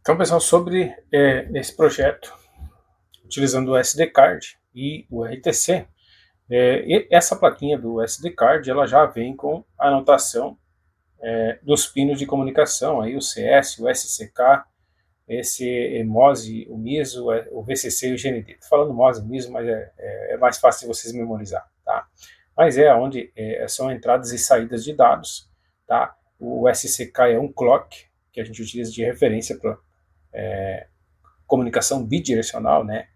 Então, pessoal, sobre esse projeto, utilizando o SD Card e o RTC, e essa plaquinha do SD Card ela já vem com a anotação dos pinos de comunicação, aí o CS, o SCK, esse MOSE, o MISO, o VCC e o GND. Estou falando MOSE e MISO, mas é mais fácil de vocês memorizar, tá? Mas é onde são entradas e saídas de dados, tá? O SCK é um clock que a gente utiliza de referência para comunicação bidirecional, né?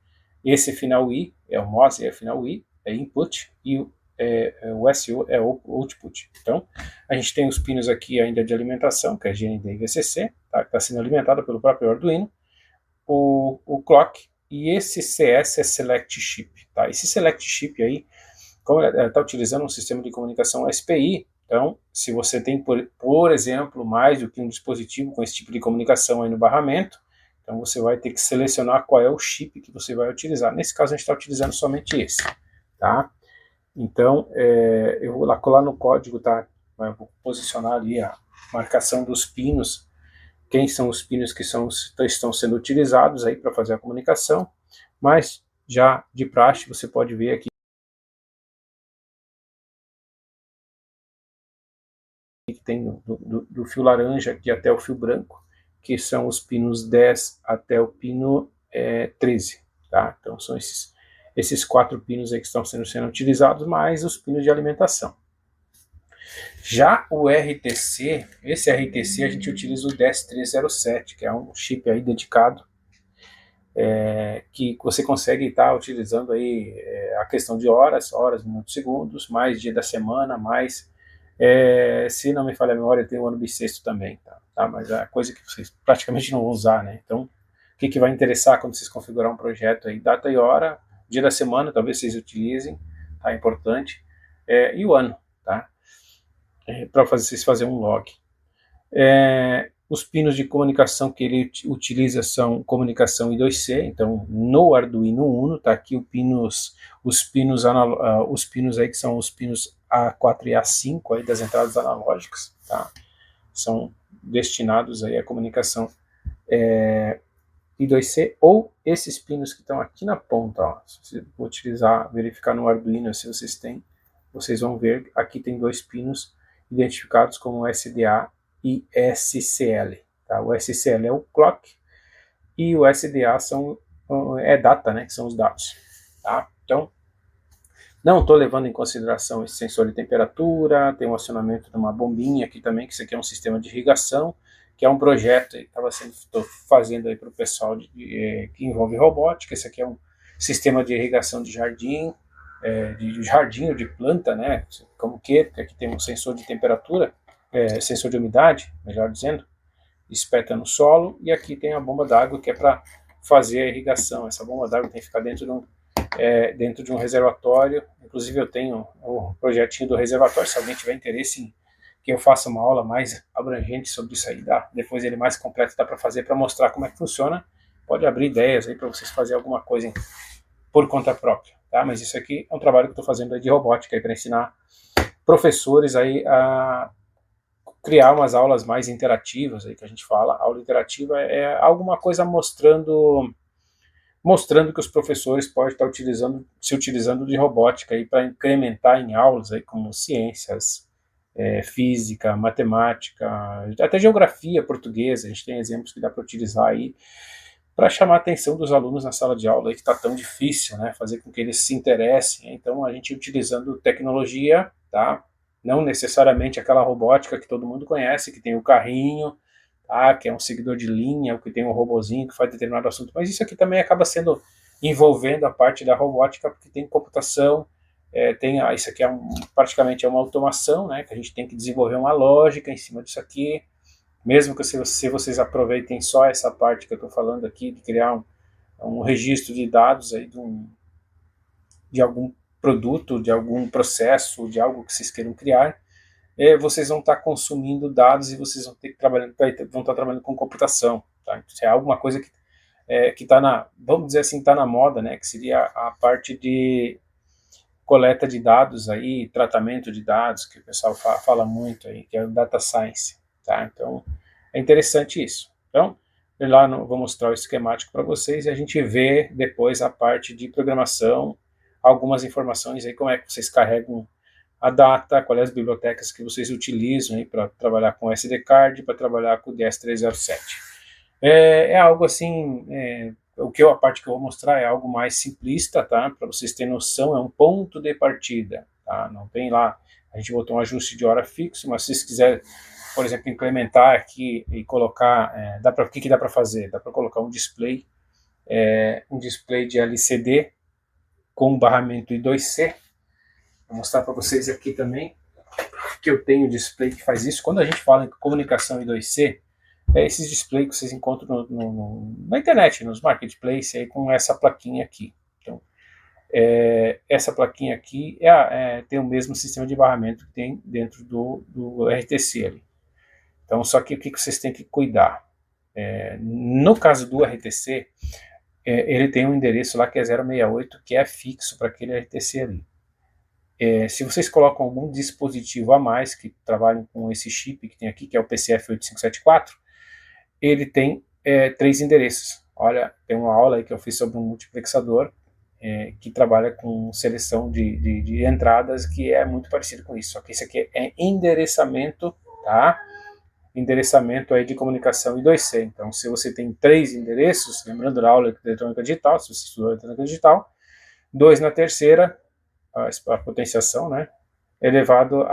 Esse final I é o MOS, é o final I, é input, e o SO é o output. Então, a gente tem os pinos aqui ainda de alimentação, que é GND e VCC, tá? Que está sendo alimentado pelo próprio Arduino, o clock, e esse CS é Select Chip. Tá? Esse Select Chip aí, como ela está utilizando um sistema de comunicação SPI, então, se você tem, por exemplo, mais do que um dispositivo com esse tipo de comunicação aí no barramento, então você vai ter que selecionar qual é o chip que você vai utilizar. Nesse caso a gente está utilizando somente esse, tá? Então eu vou lá colar no código, tá? Eu vou posicionar ali a marcação dos pinos, quem são os pinos que estão sendo utilizados aí para fazer a comunicação, mas já de praxe você pode ver aqui que tem do fio laranja aqui até o fio branco, que são os pinos 10 até o pino 13, tá? Então são esses 4 pinos aí que estão sendo utilizados, mais os pinos de alimentação. Já o RTC, esse RTC a gente utiliza o 10307, que é um chip aí dedicado, que você consegue estar utilizando aí a questão de horas, minutos, segundos, mais dia da semana, mais se não me falha a memória, tem o ano bissexto também, tá? Mas é coisa que vocês praticamente não vão usar, né? Então, o que vai interessar quando vocês configurar um projeto aí? Data e hora, dia da semana, talvez vocês utilizem, tá? Importante. E o ano, tá? Para vocês fazerem um log. Os pinos de comunicação que ele utiliza são comunicação I2C, então no Arduino Uno, tá aqui os pinos aí que são os pinos A4 e A5 aí das entradas analógicas, tá? São destinados aí à comunicação I2C, ou esses pinos que estão aqui na ponta, ó, se você utilizar, verificar no Arduino se vocês têm, vocês vão ver, aqui tem 2 pinos identificados como SDA e SCL. Tá? O SCL é o clock e o SDA é data, né, que são os dados. Tá? Então, não estou levando em consideração esse sensor de temperatura, tem um acionamento de uma bombinha aqui também, que isso aqui é um sistema de irrigação, que é um projeto que estou fazendo aí para o pessoal que envolve robótica. Esse aqui é um sistema de irrigação de jardim, ou de planta, né, como que, porque aqui tem um sensor de temperatura, sensor de umidade, melhor dizendo, espeta no solo, e aqui tem a bomba d'água que é para fazer a irrigação. Essa bomba d'água tem que ficar dentro de um reservatório. Inclusive eu tenho o projetinho do reservatório, se alguém tiver interesse em que eu faça uma aula mais abrangente sobre isso aí, depois ele mais completo dá para fazer, para mostrar como é que funciona. Pode abrir ideias aí para vocês fazerem alguma coisa por conta própria, tá? Mas isso aqui é um trabalho que eu estou fazendo aí de robótica para ensinar professores aí a criar umas aulas mais interativas aí que a gente fala. A aula interativa é alguma coisa mostrando que os professores podem estar se utilizando de robótica aí para incrementar em aulas aí como ciências, física, matemática, até geografia portuguesa. A gente tem exemplos que dá para utilizar aí para chamar a atenção dos alunos na sala de aula, aí que está tão difícil, né, fazer com que eles se interessem. Então a gente utilizando tecnologia, tá? Não necessariamente aquela robótica que todo mundo conhece, que tem o carrinho, tá? Que é um seguidor de linha, ou que tem um robozinho que faz determinado assunto, mas isso aqui também acaba sendo envolvendo a parte da robótica, porque tem computação, isso aqui praticamente é uma automação, né, que a gente tem que desenvolver uma lógica em cima disso aqui, mesmo que se vocês aproveitem só essa parte que eu estou falando aqui, de criar um registro de dados aí de algum produto, de algum processo, de algo que vocês queiram criar, vocês vão estar consumindo dados e vocês vão estar trabalhando com computação. Tá? Isso é alguma coisa que está vamos dizer assim, está na moda, né? Que seria a parte de coleta de dados aí, tratamento de dados, que o pessoal fala muito aí, que é o data science. Tá? Então, é interessante isso. Então, Lá vou mostrar o esquemático para vocês e a gente vê depois a parte de programação, algumas informações aí, como é que vocês carregam a data, quais as bibliotecas que vocês utilizam para trabalhar com SD card, para trabalhar com o DS307. É algo assim, a parte que eu vou mostrar é algo mais simplista, tá? Para vocês terem noção, é um ponto de partida, tá? Não tem lá, a gente botou um ajuste de hora fixo, mas se vocês quiserem, por exemplo, implementar aqui e colocar, o que dá para fazer? Dá para colocar um display de LCD com barramento I2C. Vou mostrar para vocês aqui também que eu tenho display que faz isso. Quando a gente fala em comunicação I2C, esses displays que vocês encontram na internet, nos marketplaces, aí, com essa plaquinha aqui. Então, essa plaquinha aqui tem o mesmo sistema de barramento que tem dentro do RTC ali. Então, só que o que vocês têm que cuidar? No caso do RTC, ele tem um endereço lá que é 068, que é fixo para aquele RTC ali. Se vocês colocam algum dispositivo a mais que trabalhem com esse chip que tem aqui, que é o PCF8574, ele tem 3 endereços. Olha, tem uma aula aí que eu fiz sobre um multiplexador que trabalha com seleção de entradas, que é muito parecido com isso. Só que esse aqui é endereçamento, tá? Endereçamento aí de comunicação I2C. Então, se você tem 3 endereços, lembrando da aula de eletrônica digital, se você estudou eletrônica digital, 2 na terceira, a potenciação, né? Elevado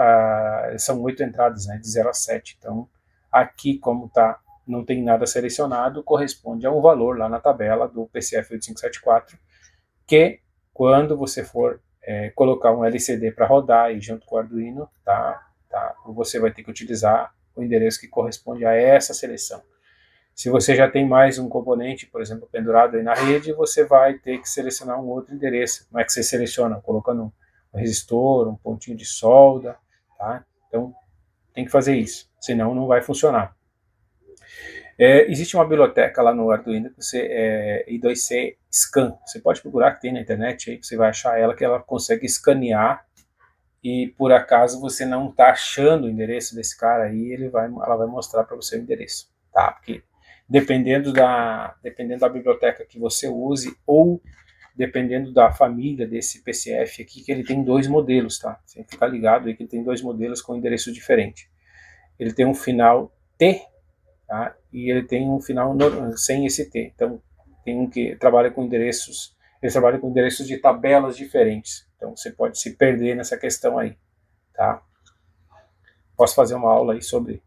são 8 entradas, né? De 0 a 7. Então, aqui, como tá, não tem nada selecionado, corresponde a um valor lá na tabela do PCF8574, que quando você for colocar um LCD para rodar aí junto com o Arduino, tá, você vai ter que utilizar o endereço que corresponde a essa seleção. Se você já tem mais um componente, por exemplo, pendurado aí na rede, você vai ter que selecionar um outro endereço. Como é que você seleciona? Colocando um resistor, um pontinho de solda, tá? Então, tem que fazer isso, senão não vai funcionar. Existe uma biblioteca lá no Arduino, I2C Scan. Você pode procurar, que tem na internet, aí você vai achar ela, que ela consegue escanear, e por acaso você não está achando o endereço desse cara aí, ela vai mostrar para você o endereço, tá? Porque dependendo da biblioteca que você use, ou dependendo da família desse PCF aqui, que ele tem 2 modelos, tá? Você tem que ficar ligado aí que ele tem 2 modelos com endereço diferente. Ele tem um final T, tá? E ele tem um final sem esse T. Então, tem um que trabalha com endereços, eles trabalham com endereços de tabelas diferentes. Então, você pode se perder nessa questão aí, tá? Posso fazer uma aula aí sobre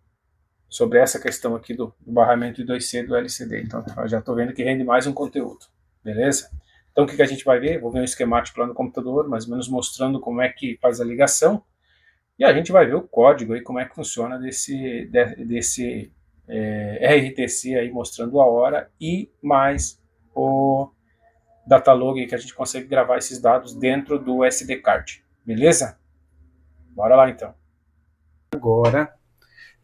essa questão aqui do barramento I2C do LCD. Então, eu já estou vendo que rende mais um conteúdo, beleza? Então, o que a gente vai ver? Vou ver um esquemático lá no computador, mais ou menos mostrando como é que faz a ligação, e a gente vai ver o código aí, como é que funciona desse RTC aí, mostrando a hora, e mais o datalog que a gente consegue gravar esses dados dentro do SD card, beleza? Bora lá então. Agora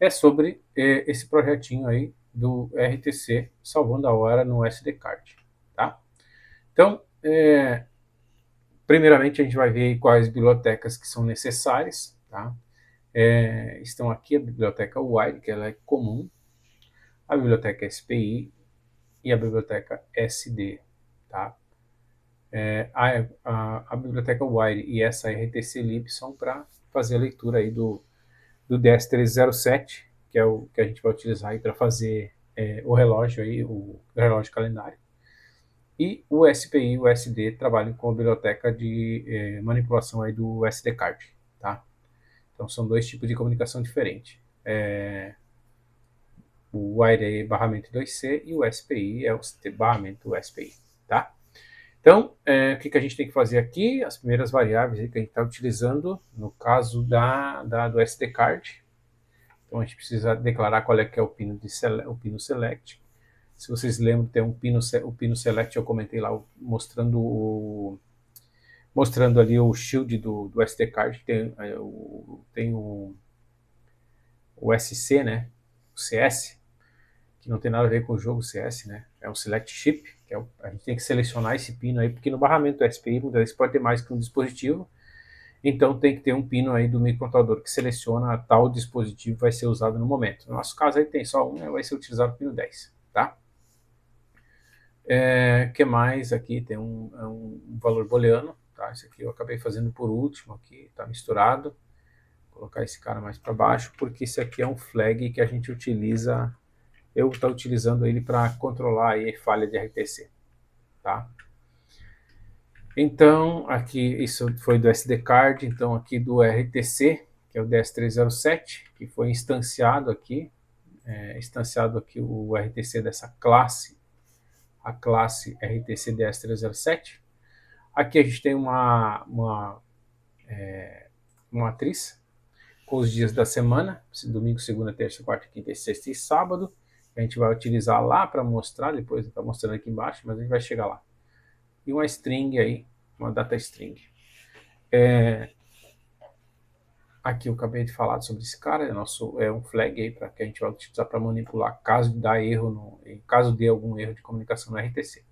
é sobre esse projetinho aí do RTC salvando a hora no SD card, tá? Então, primeiramente a gente vai ver quais bibliotecas que são necessárias, tá? Estão aqui a biblioteca wide, que ela é comum, a biblioteca SPI e a biblioteca SD, tá? A biblioteca wide e essa RTC lib são para fazer a leitura aí do DS307, que é o que a gente vai utilizar aí para fazer o relógio aí, o relógio calendário. E o SPI e o SD trabalham com a biblioteca de manipulação aí do SD card, tá? Então são 2 tipos de comunicação diferentes. O wire é barramento 2C e o SPI é o barramento SPI, tá? Então, o que a gente tem que fazer aqui? As primeiras variáveis aí que a gente está utilizando, no caso do SD card. Então, a gente precisa declarar qual é que é o pino select. Se vocês lembram, tem o pino select, eu comentei lá, mostrando ali o shield do SD card. Tem o SC, né? O CS, que não tem nada a ver com o jogo CS, né? É o select chip, que a gente tem que selecionar esse pino aí, porque no barramento do SPI muitas vezes pode ter mais que um dispositivo, então tem que ter um pino aí do microcontrolador que seleciona tal dispositivo vai ser usado no momento. No nosso caso aí tem só um, vai ser utilizado o pino 10, tá? Que mais aqui? Tem um valor booleano, tá? Esse aqui eu acabei fazendo por último aqui, tá misturado. Vou colocar esse cara mais para baixo, porque esse aqui é um flag que a gente utiliza, eu estou utilizando ele para controlar aí falha de RTC, tá? Então, aqui isso foi do SD card, então aqui do RTC, que é o DS307, que foi instanciado aqui o RTC dessa classe, a classe RTC DS307. Aqui a gente tem uma matriz com os dias da semana, domingo, segunda, terça, quarta, quinta, sexta e sábado. A gente vai utilizar lá para mostrar, depois está mostrando aqui embaixo, mas a gente vai chegar lá. E uma string aí, uma data string. Aqui eu acabei de falar sobre esse cara, é um flag aí que a gente vai utilizar para manipular caso dá erro, caso dê algum erro de comunicação no RTC.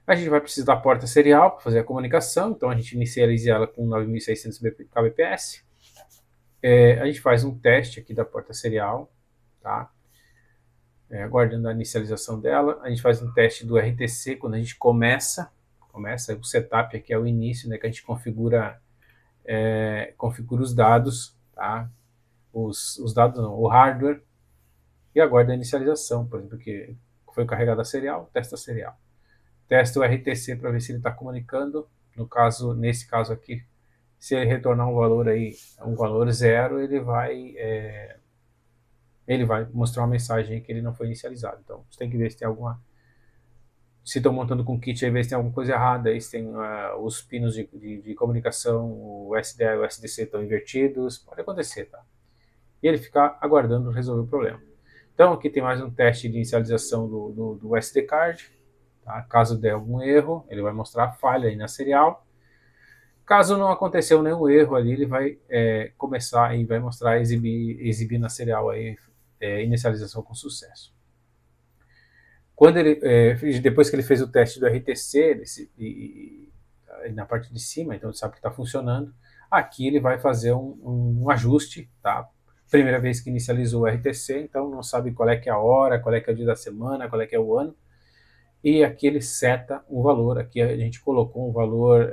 A gente vai precisar da porta serial para fazer a comunicação, então a gente inicializa ela com 9600 kbps. A gente faz um teste aqui da porta serial, tá? Aguardando a inicialização dela. A gente faz um teste do RTC quando a gente começa o setup aqui é o início, né, que a gente configura os dados, tá? Os dados não, o hardware, e aguarda a inicialização, por exemplo, que foi carregada a serial, testa a serial. Testa o RTC para ver se ele está comunicando, nesse caso aqui, se ele retornar um valor 0, ele vai mostrar uma mensagem que ele não foi inicializado. Então, você tem que ver se tem se estão montando com kit, aí ver se tem alguma coisa errada, aí se tem os pinos de comunicação, o SDA e o SDC estão invertidos, pode acontecer, tá? E ele fica aguardando resolver o problema. Então, aqui tem mais um teste de inicialização do SD card, tá? Caso der algum erro, ele vai mostrar a falha aí na serial. Caso não aconteceu nenhum erro ali, ele vai começar e vai mostrar, exibir na serial aí, inicialização com sucesso. Depois que ele fez o teste do RTC, na parte de cima, então ele sabe que está funcionando, aqui ele vai fazer um ajuste, tá? Primeira vez que inicializou o RTC, então não sabe qual é que é a hora, qual é que é o dia da semana, qual é que é o ano, e aqui ele seta um valor, aqui a gente colocou um valor,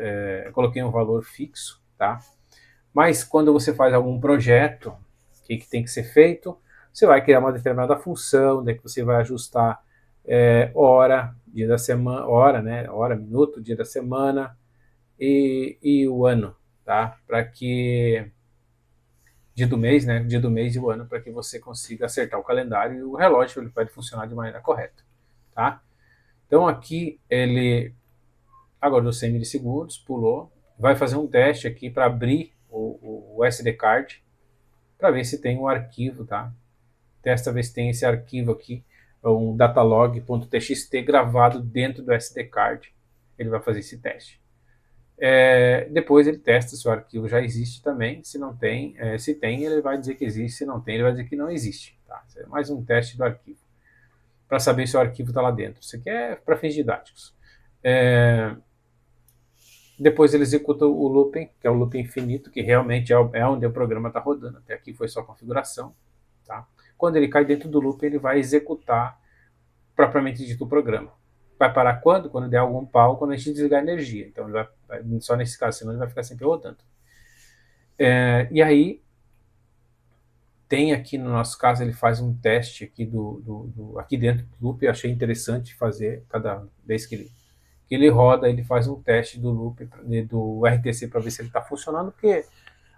coloquei um valor fixo, tá? Mas quando você faz algum projeto, o que tem que ser feito, você vai criar uma determinada função, daí que você vai ajustar hora, dia da semana, hora, minuto, dia da semana e o ano, tá? Para que dia do mês, né? Dia do mês e o ano, para que você consiga acertar o calendário e o relógio ele pode funcionar de maneira correta, tá? Então aqui ele aguardou 100 milissegundos, pulou, vai fazer um teste aqui para abrir o SD card para ver se tem um arquivo, tá? Testa ver se tem esse arquivo aqui, um datalog.txt gravado dentro do SD card. Ele vai fazer esse teste. Depois ele testa se o arquivo já existe também. Se não tem, se tem, ele vai dizer que existe. Se não tem, ele vai dizer que não existe. Tá? É mais um teste do arquivo para saber se o arquivo está lá dentro. Isso aqui é para fins didáticos. Depois ele executa o looping, que é o looping infinito, que realmente é onde o programa está rodando. Até aqui foi só configuração. Tá? Quando ele cai dentro do loop, ele vai executar propriamente dito o programa. Vai parar quando? Quando der algum pau, quando a gente desligar a energia. Então, ele vai só nesse caso, senão ele vai ficar sempre rodando. E aí, tem aqui no nosso caso, ele faz um teste aqui aqui dentro do loop. Eu achei interessante fazer cada vez que ele roda, ele faz um teste do loop, do RTC, para ver se ele está funcionando, porque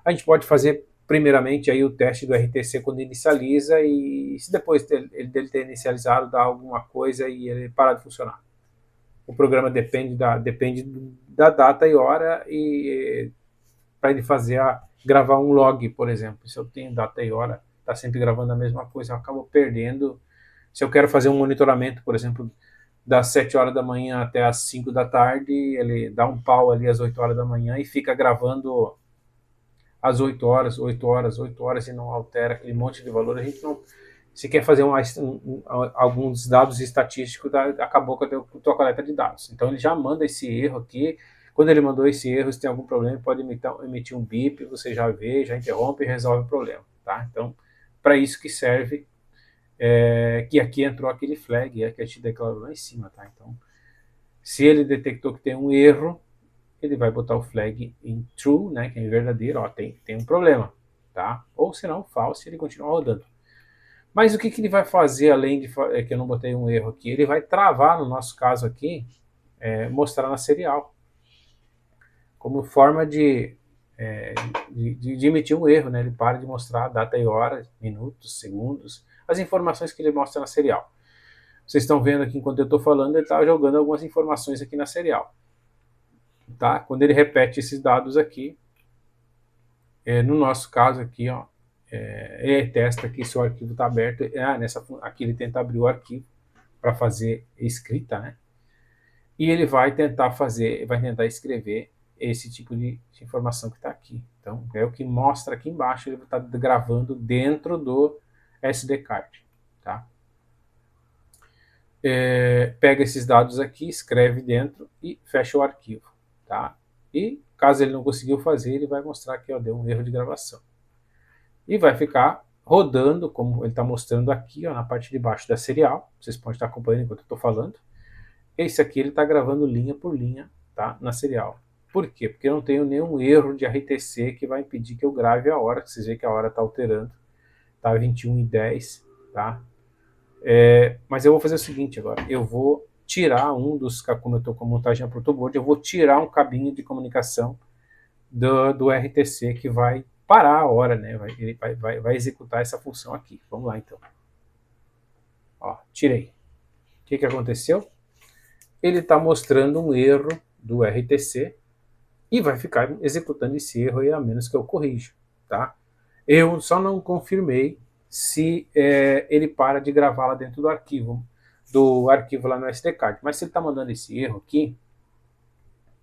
a gente pode fazer primeiramente aí o teste do RTC quando inicializa, e se depois dele ter inicializado dá alguma coisa e ele parar de funcionar. O programa depende da data e hora, e para ele gravar um log, por exemplo, se eu tenho data e hora, está sempre gravando a mesma coisa, eu acabo perdendo. Se eu quero fazer um monitoramento, por exemplo, das 7 horas da manhã até as 5 da tarde, ele dá um pau ali às 8 horas da manhã e fica gravando às 8 horas, 8 horas, 8 horas, e não altera aquele monte de valor. A gente não, se quer fazer alguns dados estatísticos, acabou com a tua coleta de dados. Então ele já manda esse erro aqui. Quando ele mandou esse erro, se tem algum problema, pode emitir um bip, você já vê, já interrompe e resolve o problema. Tá? Então, para isso que serve que aqui entrou aquele flag que a gente declarou lá em cima, tá? Então, se ele detectou que tem um erro, ele vai botar o flag em true, né, que é em verdadeiro, ó, tem um problema, tá? Ou se não, false, ele continua rodando. Mas o que ele vai fazer, além de que eu não botei um erro aqui? Ele vai travar, no nosso caso aqui, mostrar na serial, como forma de emitir um erro, né? Ele para de mostrar a data e hora, minutos, segundos, as informações que ele mostra na serial. Vocês estão vendo aqui, enquanto eu estou falando, ele está jogando algumas informações aqui na serial. Tá? Quando ele repete esses dados aqui, no nosso caso aqui, ó, ele testa aqui se o arquivo está aberto. Aqui ele tenta abrir o arquivo para fazer escrita, né? E ele vai tentar escrever esse tipo de informação que está aqui. Então, é o que mostra aqui embaixo, ele está gravando dentro do SD card. Tá? Pega esses dados aqui, escreve dentro e fecha o arquivo. Tá? E, caso ele não conseguiu fazer, ele vai mostrar que deu um erro de gravação. E vai ficar rodando, como ele está mostrando aqui, ó, na parte de baixo da serial. Vocês podem estar acompanhando enquanto eu estou falando. Esse aqui ele está gravando linha por linha, tá, na serial. Por quê? Porque eu não tenho nenhum erro de RTC que vai impedir que eu grave a hora, que vocês veem que a hora está alterando. Tá 21h10, tá? Mas eu vou fazer o seguinte agora, eu vou tirar como eu estou com a montagem a protoboard, eu vou tirar um cabinho de comunicação do RTC que vai parar a hora, né? Ele vai executar essa função aqui. Vamos lá então. Ó, tirei. O que aconteceu? Ele está mostrando um erro do RTC e vai ficar executando esse erro aí, a menos que eu corrija, tá? Eu só não confirmei se ele para de gravar lá dentro do arquivo lá no SD card. Mas se ele está mandando esse erro aqui,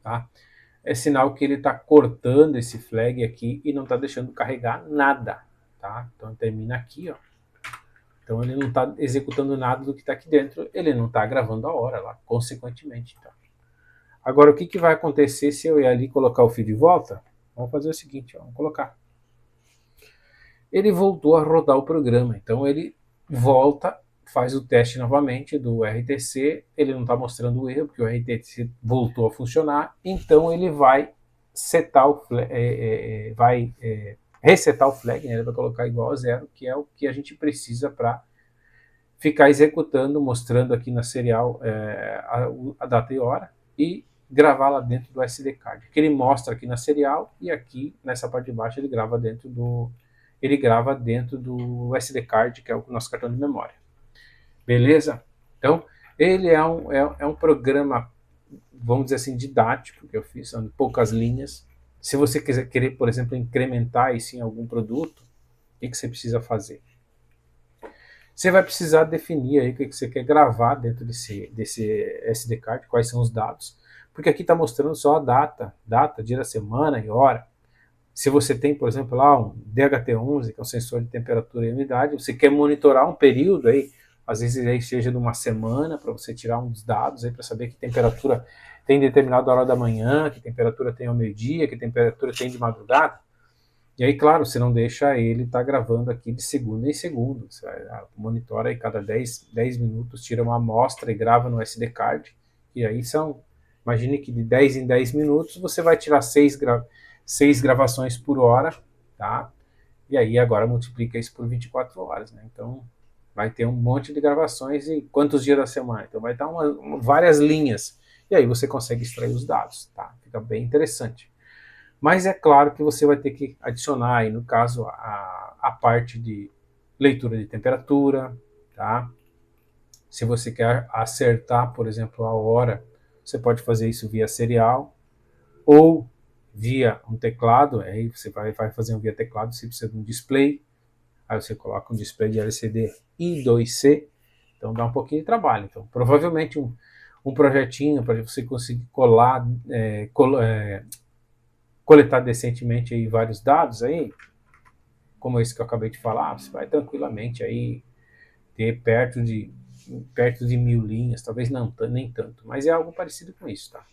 tá? É sinal que ele está cortando esse flag aqui e não está deixando carregar nada, tá? Então termina aqui, ó. Então ele não está executando nada do que está aqui dentro, ele não está gravando a hora lá, consequentemente. Tá? Agora o que vai acontecer se eu ir ali colocar o fio de volta? Vamos fazer o seguinte, ó, vamos colocar. Ele voltou a rodar o programa, então ele volta, faz o teste novamente do RTC, ele não está mostrando o erro, porque o RTC voltou a funcionar, então ele vai setar resetar o flag, né? Ele vai colocar igual a 0, que é o que a gente precisa para ficar executando, mostrando aqui na serial a data e hora, e gravar lá dentro do SD card, que ele mostra aqui na serial, e aqui nessa parte de baixo ele grava dentro do SD card, que é o nosso cartão de memória. Beleza? Então, ele é um programa, vamos dizer assim, didático, que eu fiz, são poucas linhas. Se você querer, por exemplo, incrementar isso em algum produto, o que você precisa fazer? Você vai precisar definir aí o que você quer gravar dentro desse SD card, quais são os dados, porque aqui está mostrando só a data, dia da semana e hora. Se você tem, por exemplo, lá um DHT11, que é um sensor de temperatura e umidade, você quer monitorar um período aí, às vezes aí seja de uma semana, para você tirar uns dados aí para saber que temperatura tem determinada hora da manhã, que temperatura tem ao meio-dia, que temperatura tem de madrugada. E aí, claro, você não deixa ele estar gravando aqui de segundo em segundo. Você monitora aí cada 10 minutos, tira uma amostra e grava no SD card. E aí imagine que de 10 em 10 minutos você vai tirar 6 gravações por hora, tá? E aí agora multiplica isso por 24 horas, né? Então vai ter um monte de gravações em quantos dias da semana? Então vai estar várias linhas. E aí você consegue extrair os dados, tá? Fica bem interessante. Mas é claro que você vai ter que adicionar aí, no caso, a parte de leitura de temperatura, tá? Se você quer acertar, por exemplo, a hora, você pode fazer isso via serial ou via um teclado, aí você vai fazer um via teclado, você precisa de um display, aí você coloca um display de LCD I2C, então dá um pouquinho de trabalho. Então, provavelmente um projetinho para você conseguir coletar decentemente aí vários dados aí, como esse que eu acabei de falar, você vai tranquilamente aí ter perto de 1000 linhas, talvez não, nem tanto, mas é algo parecido com isso, tá?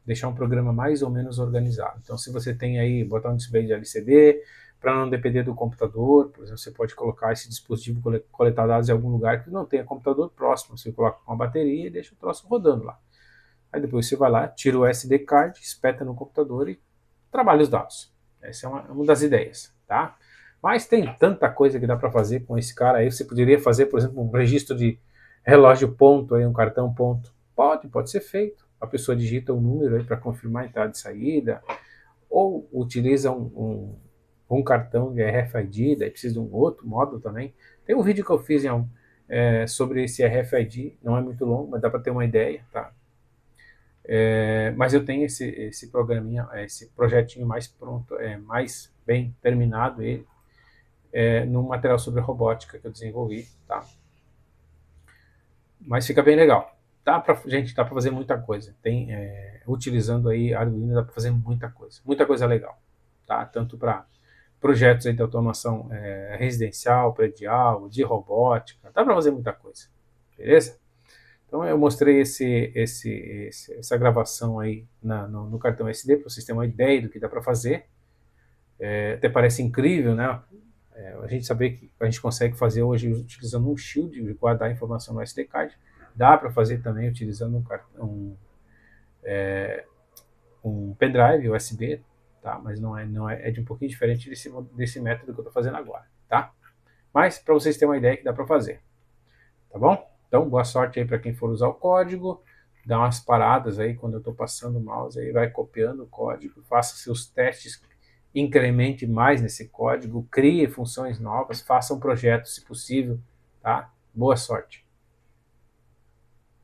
Deixar um programa mais ou menos organizado. Então, se você tem aí, botar um display de LCD, para não depender do computador. Por exemplo, você pode colocar esse dispositivo coletar dados em algum lugar que não tenha computador próximo. Você coloca uma bateria e deixa o troço rodando lá. Aí depois você vai lá, tira o SD card, espeta no computador e trabalha os dados. Essa é uma das ideias, tá? Mas tem tanta coisa que dá para fazer com esse cara aí. Você poderia fazer, por exemplo, um registro de relógio ponto, aí, um cartão ponto. Pode ser feito. A pessoa digita um número aí para confirmar a entrada e saída, ou utiliza um cartão de RFID, daí precisa de um outro módulo também. Tem um vídeo que eu fiz sobre esse RFID, não é muito longo, mas dá para ter uma ideia, tá? Mas eu tenho esse programinha, esse projetinho mais pronto, mais bem terminado ele, num material sobre robótica que eu desenvolvi, tá? Mas fica bem legal. Gente, dá para fazer muita coisa. Utilizando aí Arduino dá para fazer muita coisa legal, tá? Tanto para projetos aí de automação residencial, predial, de robótica, dá para fazer muita coisa, beleza? Então eu mostrei essa gravação aí no cartão SD para vocês terem uma ideia do que dá para fazer. Até parece incrível, né? A gente saber que a gente consegue fazer hoje utilizando um shield e guardar a informação no SD card. Dá para fazer também utilizando um pendrive USB, tá? Mas é de um pouquinho diferente desse método que eu estou fazendo agora, tá? Mas para vocês terem uma ideia que dá para fazer, tá bom? Então boa sorte aí para quem for usar o código. Dá umas paradas aí quando eu estou passando o mouse, aí vai copiando o código, faça seus testes, incremente mais nesse código, crie funções novas, faça um projeto se possível, tá? Boa sorte!